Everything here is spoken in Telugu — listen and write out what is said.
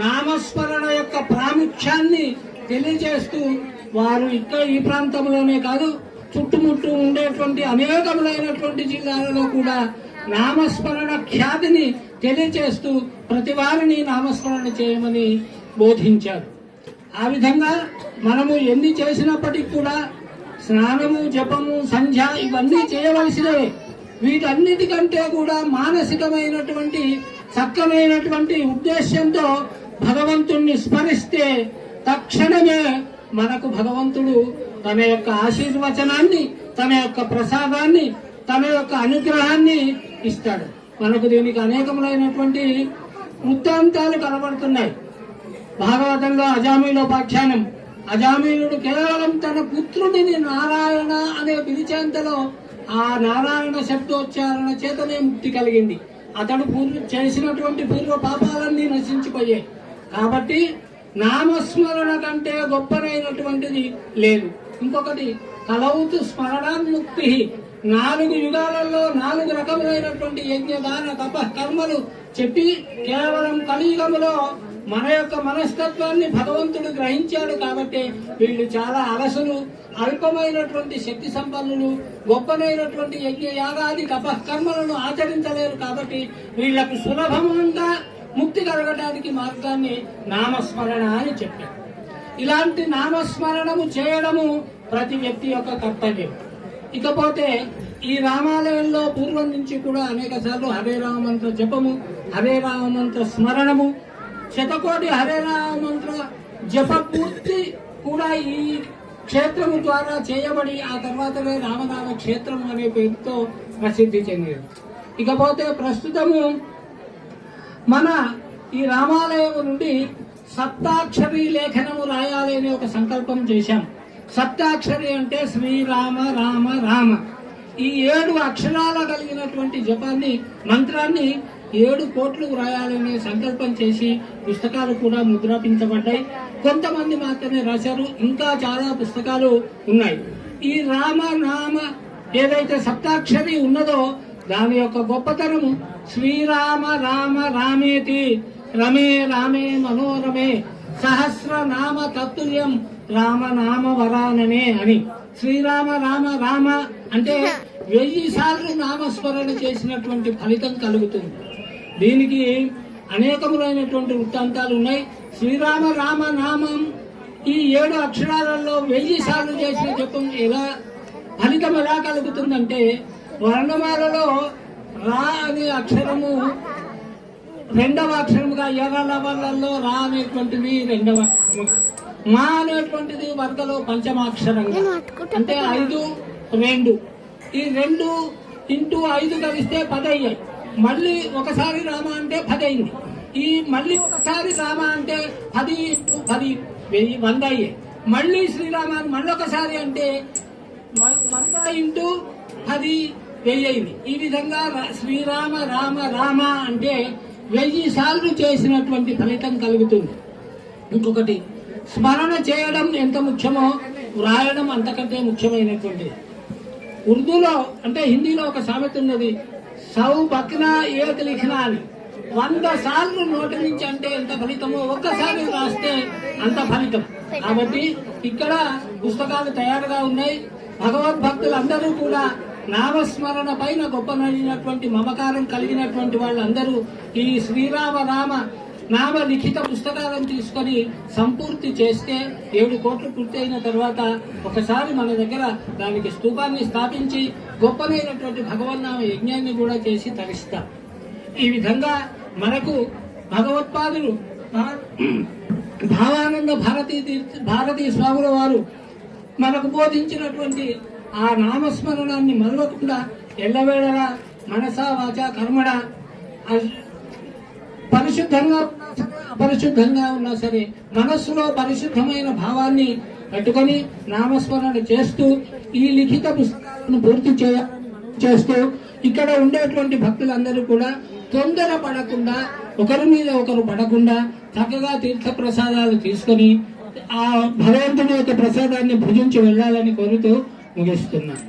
నామస్మరణ యొక్క ప్రాముఖ్యాన్ని తెలియజేస్తూ వారు ఇక్కడ ఈ ప్రాంతంలోనే కాదు చుట్టుముట్టు ఉండేటువంటి అనేకములైనటువంటి జిల్లాలలో కూడా నామస్మరణ ఖ్యాతిని తెలియజేస్తూ ప్రతి వారిని నామస్మరణ చేయమని బోధించారు. ఆ విధంగా మనము ఎన్ని చేసినప్పటికీ కూడా స్నానము, జపము, సంధ్య ఇవన్నీ చేయవలసినవే. వీటన్నిటికంటే కూడా మానసికమైనటువంటి చక్కనైనటువంటి ఉద్దేశ్యంతో భగవంతుణ్ణి స్మరిస్తే తక్షణమే మనకు భగవంతుడు తన యొక్క ఆశీర్వచనాన్ని, తన యొక్క ప్రసాదాన్ని, తన యొక్క అనుగ్రహాన్ని ఇస్తాడు. మనకు దీనికి అనేకములైనటువంటి వృత్తాంతాలు కనబడుతున్నాయి. భాగవతంలో అజామీలోపాఖ్యానం, అజామీలుడు కేవలం తన పుత్రుడిని నారాయణ అనే పిలిచేంతలో ఆ నారాయణ శబ్దోచ్చారణ చేతనే ముక్తి కలిగింది. అతడు చేసినటువంటి పూర్వ పాపాలన్నీ నశించిపోయాయి. కాబట్టి నామస్మరణ కంటే గొప్పనైనటువంటిది లేదు. ఇంకొకటి కలవుతు స్మరణాన్ముక్తి. 4 యుగాలలో 4 రకములైనటువంటి యజ్ఞదాన తప కర్మలు చెప్పి కేవలం కలియుగములో మన యొక్క మనస్తత్వాన్ని భగవంతుడు గ్రహించాడు. కాబట్టి వీళ్ళు చాలా అలసులు, అల్పమైనటువంటి శక్తి సంపన్నులు, గొప్పనైనటువంటి యజ్ఞ యాగాది తపకర్మలను ఆచరించలేరు. కాబట్టి వీళ్లకు సులభంగా ముక్తి కలగడానికి మార్గాన్ని నామస్మరణ అని చెప్పారు. ఇలాంటి నామస్మరణము చేయడము ప్రతి వ్యక్తి యొక్క కర్తవ్యం. ఇకపోతే ఈ రామాలయంలో పూర్వం నుంచి కూడా అనేక సార్లు హరే రామ మంత్ర జపము, హరే రామ మంత్ర స్మరణము, శతకోటి హరే రామ మంత్ర జప పూర్తి కూడా ఈ క్షేత్రము ద్వారా చేయబడి ఆ తర్వాతనే రామనామ క్షేత్రం అనే పేరుతో ప్రసిద్ధి చెందింది. ఇకపోతే ప్రస్తుతము మన ఈ రామాలయం నుండి సప్తాక్షరి లేఖనము రాయాలి అనే ఒక సంకల్పం చేశాం. సప్తాక్షరి అంటే శ్రీరామ రామ రామ. ఈ 7 అక్షరాల కలిగినటువంటి జపాన్ని మంత్రాన్ని 7 కోట్లు రాయాలనే సంకల్పం చేసి పుస్తకాలు కూడా ముద్రించబడ్డాయి. కొంతమంది మాత్రమే రాశారు, ఇంకా చాలా పుస్తకాలు ఉన్నాయి. ఈ రామ నామ ఏదైతే సప్తాక్షరి ఉన్నదో దాని యొక్క గొప్పతనము శ్రీరామ రామ రామేతి రమే రామే మనోరమే సహస్రనామ తత్తుల్యం రామనామ వరాననే అని. శ్రీరామ రామ రామ అంటే 1000 సార్లు నామస్మరణ చేసినటువంటి ఫలితం కలుగుతుంది. దీనికి అనేకములైనటువంటి వృత్తాంతాలు ఉన్నాయి. శ్రీరామ రామ నామం ఈ 7 అక్షరాలలో 1000 సార్లు చేసిన జపం ఫలితం ఎలా కలుగుతుందంటే, వర్ణమాలలో రా అనే అక్షరము 2వ అక్షరముగా, ఎర్రలవలలో రా అనేటువంటిది 2వ, మా అనేటువంటిది వర్గలో 5వ అంటే 5, 2. ఈ 2 ఇంటూ 5 కలిస్తే 10 అయ్యాయి. మళ్ళీ ఒకసారి రామ అంటే 10 అయింది. ఈ మళ్ళీ ఒకసారి రామ అంటే 10 ఇంటూ 10 100 అయ్యాయి. మళ్ళీ శ్రీరామాన్ని మళ్ళొకసారి అంటే 100 ఇంటూ 10 1000 అయింది. ఈ విధంగా శ్రీరామ రామ రామ అంటే 1000 సార్లు చేసినటువంటి ఫలితం కలుగుతుంది. ఇంకొకటి స్మరణ చేయడం ఎంత ముఖ్యమో వ్రాయడం అంతకంటే ముఖ్యమైనటువంటిది. ఉర్దూలో అంటే హిందీలో ఒక సామెత ఉన్నది, సౌ బక్నా ఏక్ లిఖనా అని. 100 సార్లు నోటి నుంచి అంటే ఎంత ఫలితమో ఒక్కసారి రాస్తే అంత ఫలితం. కాబట్టి ఇక్కడ పుస్తకాలు తయారుగా ఉన్నాయి. భగవద్భక్తులందరూ కూడా నామస్మరణ పైన గొప్పనైనటువంటి మమకారం కలిగినటువంటి వాళ్ళందరూ ఈ శ్రీరామ రామ నామ లిఖిత పుస్తకాలను తీసుకొని సంపూర్తి చేస్తే 7 కోట్లు పూర్తయిన తర్వాత ఒకసారి మన దగ్గర దానికి స్తూపాన్ని స్థాపించి గొప్పనైనటువంటి భగవన్నామ యజ్ఞాన్ని కూడా చేసి తరిస్తాం. ఈ విధంగా మనకు భగవత్పాదులు భావానంద భారతీ స్వాముల వారు మనకు బోధించినటువంటి ఆ నామస్మరణాన్ని మరవకుండా ఎల్లవేళలా మనసా వాచ కర్మడ పరిశుద్ధంగా అపరిశుద్ధంగా ఉన్నా సరే మనస్సులో పరిశుద్ధమైన భావాన్ని పెట్టుకొని నామస్మరణ చేస్తూ ఈ లిఖిత పుస్తకాలను పూర్తి చేస్తూ ఇక్కడ ఉండేటువంటి భక్తులందరూ కూడా తొందర పడకుండా, ఒకరి మీద ఒకరు పడకుండా చక్కగా తీర్థ ప్రసాదాలు తీసుకొని ఆ భగవంతుని యొక్క ప్రసాదాన్ని భుజించి వెళ్ళాలని కోరుతూ ముగిస్తున్నాను.